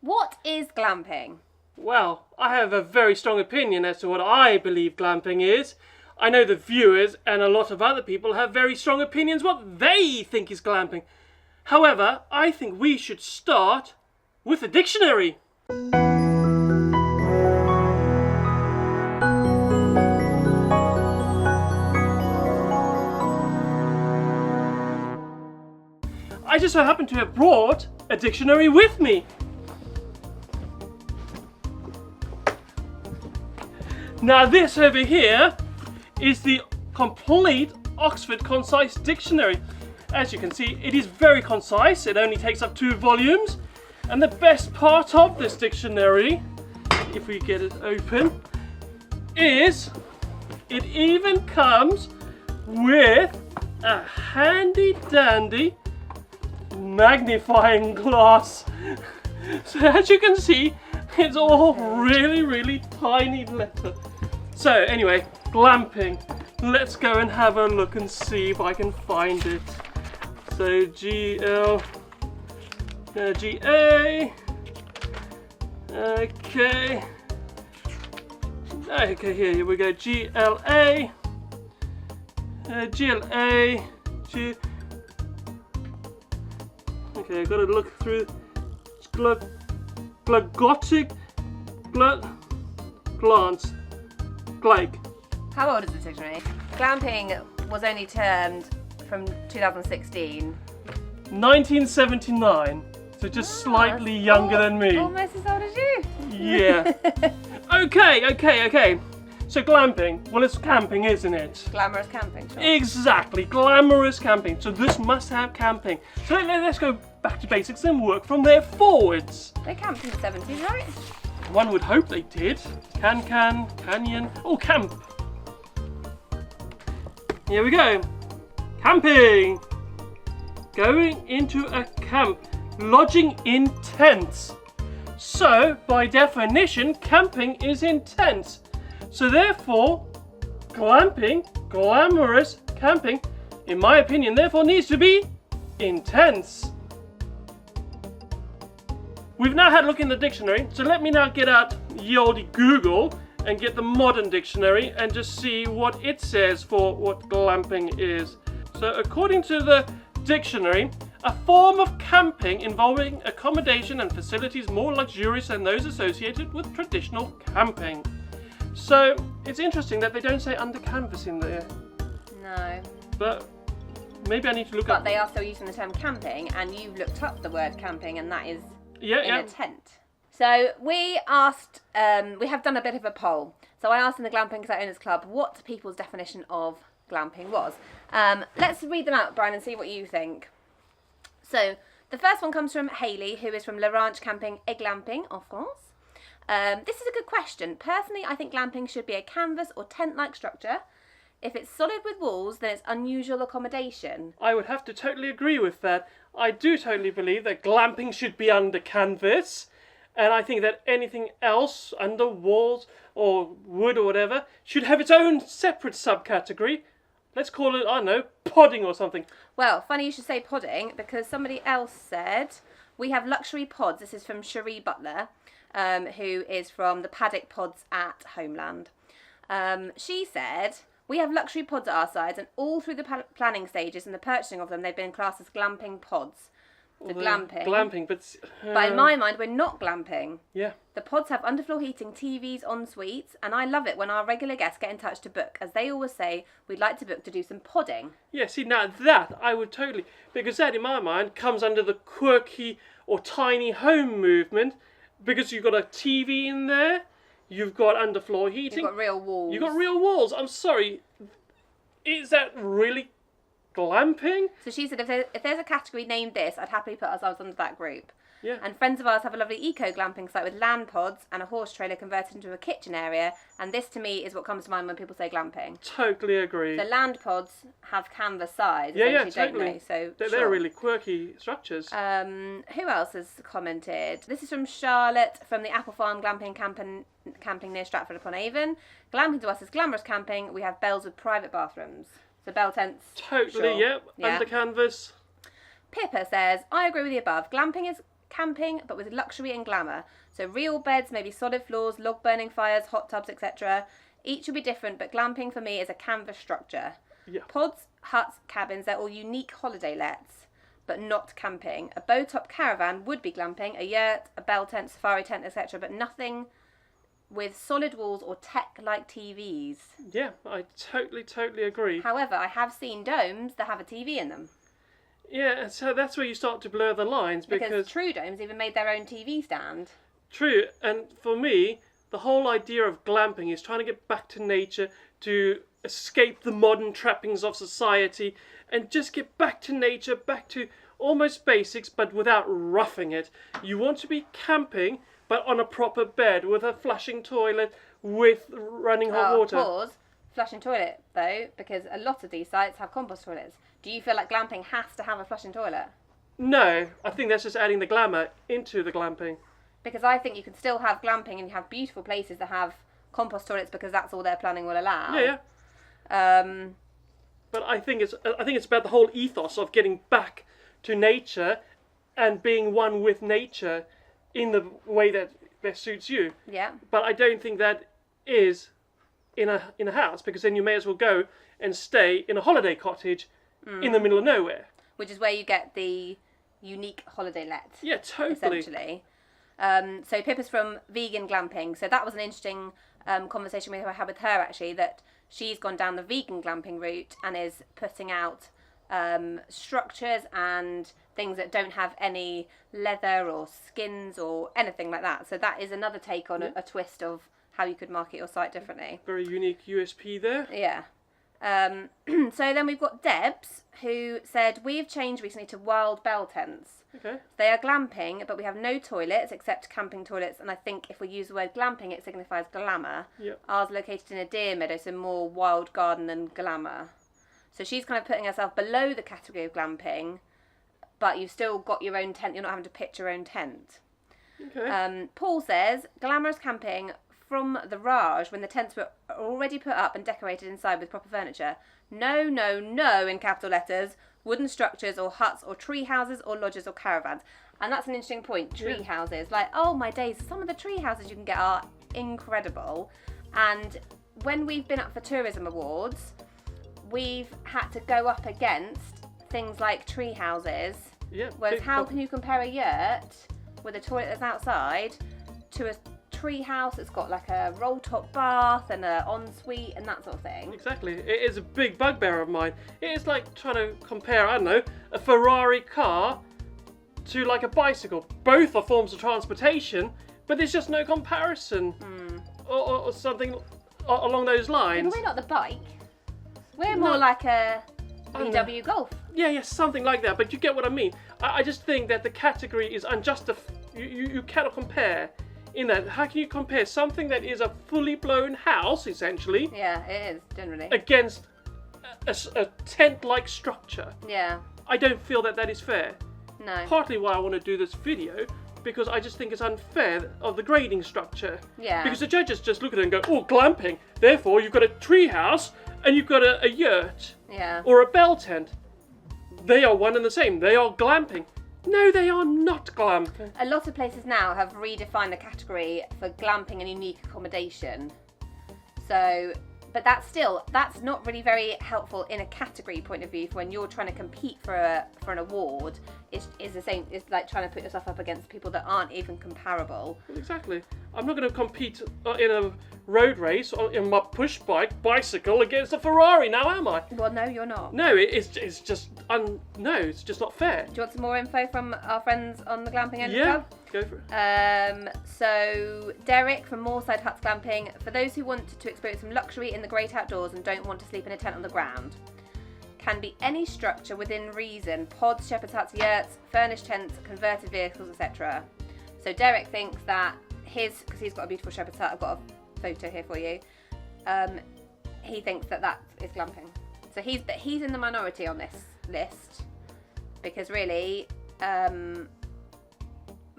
What is glamping? Well, I have a very strong opinion as to what I believe glamping is. I know the viewers and a lot of other people have very strong opinions what they think is glamping. However, I think we should start with a dictionary. I just so happen to have brought a dictionary with me. Now this over here is the complete Oxford Concise Dictionary. As you can see, it is very concise. It only takes up 2 volumes. And the best part of this dictionary, if we get it open, is it even comes with a handy dandy magnifying glass. So as you can see, it's all really tiny letter. So anyway, glamping. Let's go and have a look and see if I can find it. So G-A. Okay. Okay, here we go. G-L-A. G-L-A. G. Okay, I've got to look through. Glagotic. Glance. Glake. How old is the dictionary? Glamping was only termed from 2016. 1979. So just slightly younger than me. Almost as old as you. Yeah. Okay. So glamping, well, it's camping, isn't it? Glamorous camping, sure. Exactly, glamorous camping. So this must have camping. So let's go back to basics and work from there forwards. They camped in the 70s, right? One would hope they did. Canyon. Oh, camp. Here we go. Camping. Going into a camp. Lodging in tents. So, by definition, camping is in tents. So therefore, glamping, glamorous camping, in my opinion, therefore needs to be in tents. We've now had a look in the dictionary, so let me now get out ye olde Google and get the modern dictionary and just see what it says for what glamping is. So according to the dictionary, a form of camping involving accommodation and facilities more luxurious than those associated with traditional camping. So it's interesting that they don't say under canvas in there. No. But maybe I need to look up. But they are still using the term camping, and you've looked up the word camping, and that is in a tent. So we asked, we have done a bit of a poll. So I asked in the Glamping Site Owners Club what people's definition of glamping was. Let's read them out, Brian, and see what you think. So the first one comes from Hayley, who is from La Ranch Camping, Glamping, of course. This is a good question. Personally, I think glamping should be a canvas or tent-like structure. If it's solid with walls, then it's unusual accommodation. I would have to totally agree with that. I do totally believe that glamping should be under canvas. And I think that anything else under walls or wood or whatever should have its own separate subcategory. Let's call it, I don't know, podding or something. Well, funny you should say podding, because somebody else said we have luxury pods. This is from Cherie Butler, who is from the Paddock Pods at Homeland. She said, we have luxury pods at our sides, and all through the planning stages and the purchasing of them, they've been classed as glamping pods. So glamping. Glamping, but in my mind, we're not glamping. Yeah. The pods have underfloor heating, TVs, en suites, and I love it when our regular guests get in touch to book, as they always say, we'd like to book to do some podding. Yeah, see, now that I would totally, because that in my mind comes under the quirky or tiny home movement, because you've got a TV in there, you've got underfloor heating. You've got real walls. You've got real walls. I'm sorry, is that really glamping? So she said, if there's a category named this, I'd happily put ourselves under that group. Yeah. And friends of ours have a lovely eco-glamping site with land pods and a horse trailer converted into a kitchen area. And this, to me, is what comes to mind when people say glamping. Totally agree. The land pods have canvas sides, yeah, totally. Don't they? So they're really quirky structures. Who else has commented? This is from Charlotte from the Apple Farm Glamping camping near Stratford-upon-Avon. Glamping to us is glamorous camping. We have bells with private bathrooms. So bell tents. Totally, sure. yeah. Under canvas. Pippa says, I agree with the above. Glamping is camping, but with luxury and glamour. So real beds, maybe solid floors, log burning fires, hot tubs, etc. Each will be different, but glamping for me is a canvas structure. Yeah. Pods, huts, cabins, they're all unique holiday lets, but not camping. A bow-top caravan would be glamping, a yurt, a bell tent, safari tent, etc., but nothing with solid walls or tech-like TVs. Yeah, I totally agree. However, I have seen domes that have a TV in them. Yeah, so that's where you start to blur the lines because True Domes even made their own TV stand. True, and for me, the whole idea of glamping is trying to get back to nature, to escape the modern trappings of society, and just get back to nature, back to almost basics, but without roughing it. You want to be camping, but on a proper bed, with a flushing toilet, with running hot water. Pause. Flushing toilet, though, because a lot of these sites have compost toilets. Do you feel like glamping has to have a flushing toilet? No, I think that's just adding the glamour into the glamping. Because I think you can still have glamping and you have beautiful places that have compost toilets because that's all their planning will allow. Yeah. But I think it's about the whole ethos of getting back to nature and being one with nature in the way that best suits you. Yeah. But I don't think that is in a house, because then you may as well go and stay in a holiday cottage in the middle of nowhere. Which is where you get the unique holiday let. Yeah, totally. Essentially. So Pippa's from Vegan Glamping. So that was an interesting conversation we had with her, actually, that she's gone down the vegan glamping route and is putting out structures and things that don't have any leather or skins or anything like that. So that is another take on a twist of how you could market your site differently. Very unique USP there. Yeah. So then we've got Debs, who said, we've changed recently to wild bell tents. Okay. They are glamping, but we have no toilets except camping toilets, and I think if we use the word glamping, it signifies glamour. Yep. Ours located in a deer meadow, so more wild garden than glamour. So she's kind of putting herself below the category of glamping, but you've still got your own tent. You're not having to pitch your own tent. Okay. Paul says, glamorous camping from the Raj when the tents were already put up and decorated inside with proper furniture. No, no, no, in capital letters, wooden structures or huts or tree houses or lodges or caravans. And that's an interesting point, tree houses. Like, oh my days, some of the tree houses you can get are incredible. And when we've been up for tourism awards, we've had to go up against things like tree houses. Yeah. Whereas how can you compare a yurt with a toilet that's outside to a tree house that's got like a roll top bath and an ensuite and that sort of thing? Exactly. It is a big bugbear of mine. It is like trying to compare, I don't know, a Ferrari car to like a bicycle. Both are forms of transportation, but there's just no comparison. Or something along those lines. Yeah, we're not the bike. We're more like a VW Golf. Yeah, something like that. But you get what I mean. I just think that the category is unjustified. You cannot compare. In that, how can you compare something that is a fully blown house, essentially? Yeah, it is, generally. Against a tent-like structure? Yeah. I don't feel that is fair. No. Partly why I want to do this video, because I just think it's unfair of the grading structure. Yeah. Because the judges just look at it and go, oh, glamping. Therefore, you've got a tree house and you've got a yurt. Yeah. Or a bell tent. They are one and the same. They are glamping. No, they are not glamping. A lot of places now have redefined the category for glamping and unique accommodation. So, but that's not really very helpful in a category point of view for when you're trying to compete for an award. Is the same. It's like trying to put yourself up against people that aren't even comparable. Well, exactly. I'm not going to compete in a road race or in my push bicycle against a Ferrari now, am I? Well, no, you're not. No, it's just it's just not fair. Do you want some more info from our friends on the Glamping Owners Club? Go for it. So Derek from Moorside Huts Glamping, for those who want to experience some luxury in the great outdoors and don't want to sleep in a tent on the ground. Can be any structure within reason: pods, shepherd's huts, yurts, furnished tents, converted vehicles, etc. So Derek thinks that because he's got a beautiful shepherd's hut, I've got a photo here for you. He thinks that is glamping. So he's in the minority on this list because really,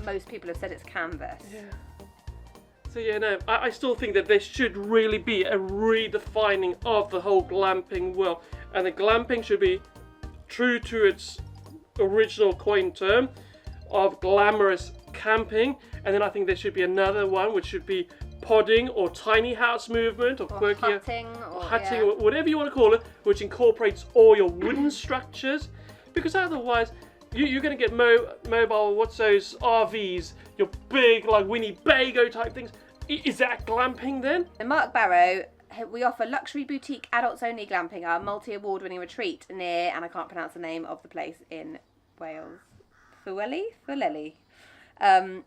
most people have said it's canvas. Yeah. So I still think that there should really be a redefining of the whole glamping world, and the glamping should be true to its original coined term of Glamorous camping, and then I think there should be another one which should be podding or tiny house movement or quirky hutting or whatever you want to call it, which incorporates all your wooden structures, because otherwise you're going to get mobile, what's those RVs, your big like Winnebago type things. Is that glamping then? In Mark Barrow, we offer luxury boutique adults only glamping, our multi-award winning retreat near, and I can't pronounce the name of the place in Wales, Llywelyn,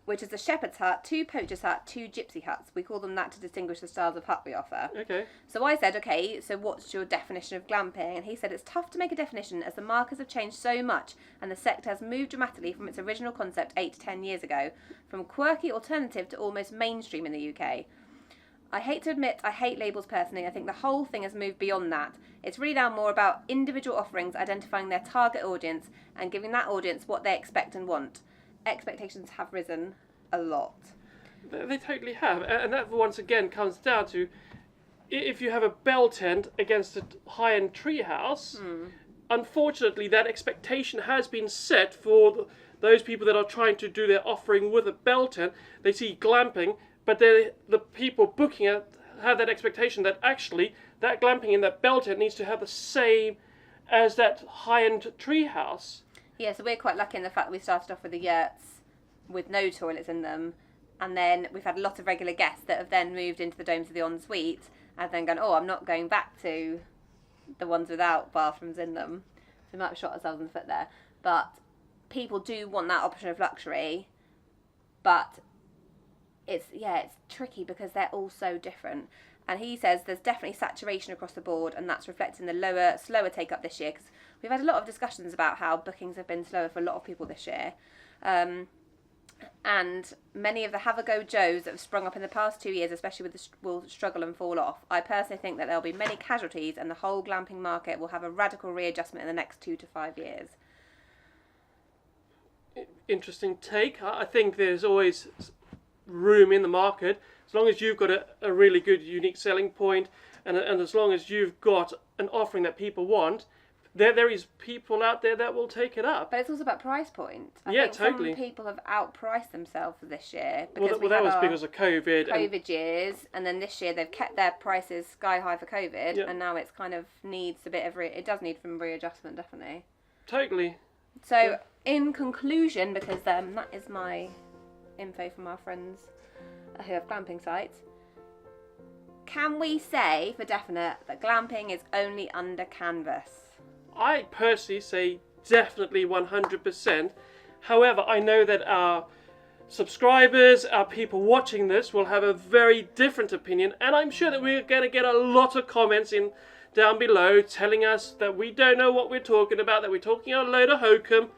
which is a shepherd's hut, 2 poacher's hut, 2 gypsy huts. We call them that to distinguish the styles of hut we offer. Okay. So I said, okay, so what's your definition of glamping? And he said it's tough to make a definition as the markers have changed so much and the sector has moved dramatically from its original concept 8 to 10 years ago, from quirky alternative to almost mainstream in the UK. I hate to admit I hate labels personally. I think the whole thing has moved beyond that. It's really now more about individual offerings, identifying their target audience and giving that audience what they expect and want. Expectations have risen a lot. They totally have, and that once again comes down to if you have a bell tent against a high-end treehouse, unfortunately that expectation has been set for those people that are trying to do their offering with a bell tent. They see glamping, but the people booking it have that expectation that actually that glamping in that bell tent needs to have the same as that high-end treehouse. Yeah, so we're quite lucky in the fact that we started off with the yurts with no toilets in them, and then we've had a lot of regular guests that have then moved into the domes of the ensuite and then gone, oh, I'm not going back to the ones without bathrooms in them. So we might have shot ourselves in the foot there. But people do want that option of luxury, but it's tricky because they're all so different. And he says there's definitely saturation across the board, and that's reflecting the slower take-up this year, because we've had a lot of discussions about how bookings have been slower for a lot of people this year. And many of the have-a-go Joes that have sprung up in the past 2 years, especially will struggle and fall off. I personally think that there'll be many casualties, and the whole glamping market will have a radical readjustment in the next 2 to 5 years. Interesting take. I think there's always room in the market, as long as you've got a really good unique selling point, and as long as you've got an offering that people want, there is people out there that will take it up. But it's also about price point. I think totally. Some people have outpriced themselves this year because that was because of COVID years, and then this year they've kept their prices sky high for COVID, and now it's kind of needs a bit of it does need some readjustment, definitely. Totally. So in conclusion, because that is my info from our friends who have glamping sites, can we say for definite that glamping is only under canvas? I personally say definitely 100%. However, I know that our subscribers, our people watching this will have a very different opinion, and I'm sure that we're going to get a lot of comments down below telling us that we don't know what we're talking about, that we're talking a load of hokum.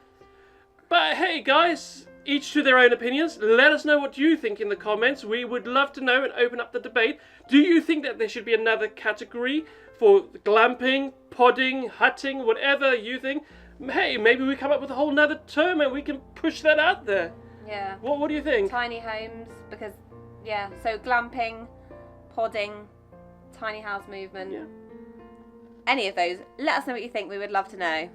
But hey guys, each to their own opinions. Let us know what you think in the comments. We would love to know and open up the debate. Do you think that there should be another category for glamping, podding, hutting, whatever you think? Hey, maybe we come up with a whole nother term and we can push that out there. Yeah. What do you think? Tiny homes, because, so glamping, podding, tiny house movement, any of those. Let us know what you think. We would love to know.